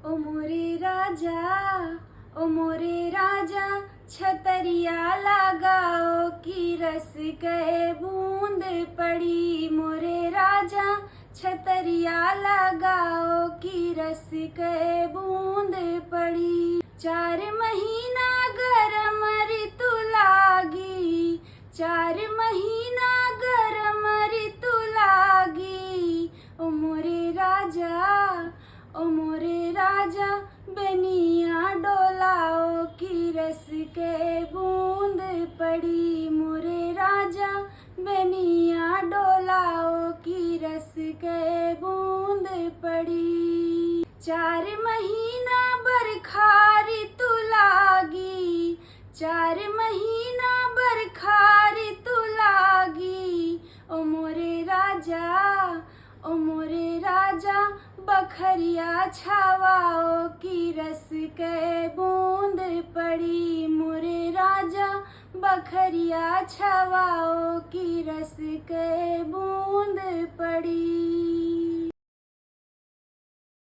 ओ मोरे राजा छतरिया लगाओ की रस के बूंद पड़ी। मोरे राजा छतरिया लगाओ की रस के बूंद पड़ी। 4 महीना गरम ऋतु लागी, 4 महीना गरम ऋतु लागी। ओ मोरे राजा बनिया डोलाओ की रस के बूंद पड़ी। मोरे राजा बनिया डोलाओ की रस के बूंद पड़ी। 4 महीना बरखा ऋतु लागी, 4 महीना बरखा ऋतु लागी। ओ मोरे राजा बखरिया छावाओ की रस के बूंद पड़ी। मोरे राजा बखरिया छावाओ की रस के बूंद